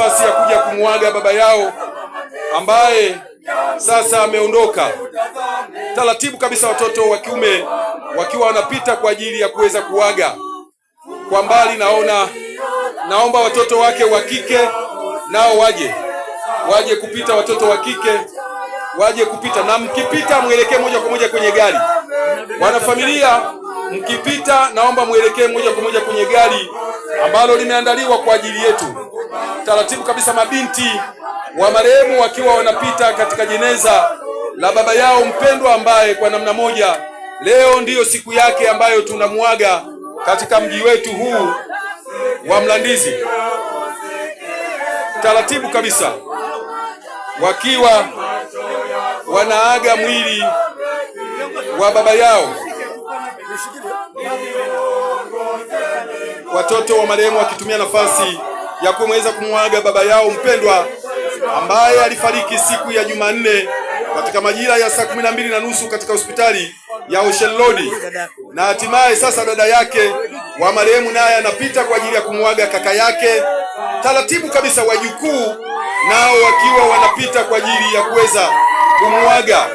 nafasi ya kuja kumuaga baba yao ambaye sasa ameondoka. Taratibu kabisa watoto wa kiume wakiwa wanapita kwa ajili ya kuweza kuaga. Kwa mbali naomba watoto wake wa kike nao waje kupita, watoto wa kike waje kupita, na mkipita mwelekee moja kwa moja kwenye gari. Wanafamilia, mkipita naomba mwelekee moja kwa moja kwenye gari ambalo limeandaliwa kwa ajili yetu. Taratibu kabisa mabinti wa marehemu wakiwa wanapita katika jeneza la baba yao mpendwa ambaye kwa namna moja leo ndiyo siku yake ambayo tunamuaga katika mji wetu huu wa Mlandizi. Taratibu kabisa wakiwa wanaaga mwili wa baba yao, watoto wa marehemu wakitumia nafasi ya kuweza kumwaga baba yao mpendwa ambaye alifariki siku ya Jumanne katika majira ya saa 12:30 katika hospitali ya Ocean Road, na hatimaye sasa dada yake wa marehemu naye anapita kwa ajili ya kumwaga kaka yake. Taratibu kabisa wajukuu nao wakiwa wanapita kwa ajili ya kuweza kumwaga.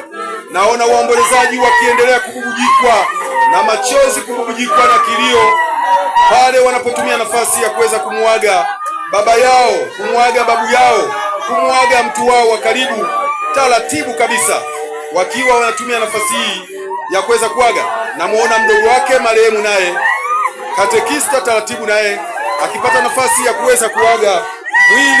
Naona waombolezaji wakiendelea kububujikwa na machozi, kububujikwa na kilio pale wanapotumia nafasi ya kuweza kumwaga baba yao, kumwaga babu yao, kumwaga mtu wao wa karibu. Taratibu kabisa wakiwa wanatumia nafasi hii ya kuweza kuaga. Namuona mdogo wake marehemu naye katekista, taratibu naye akipata nafasi ya kuweza kuaga mwili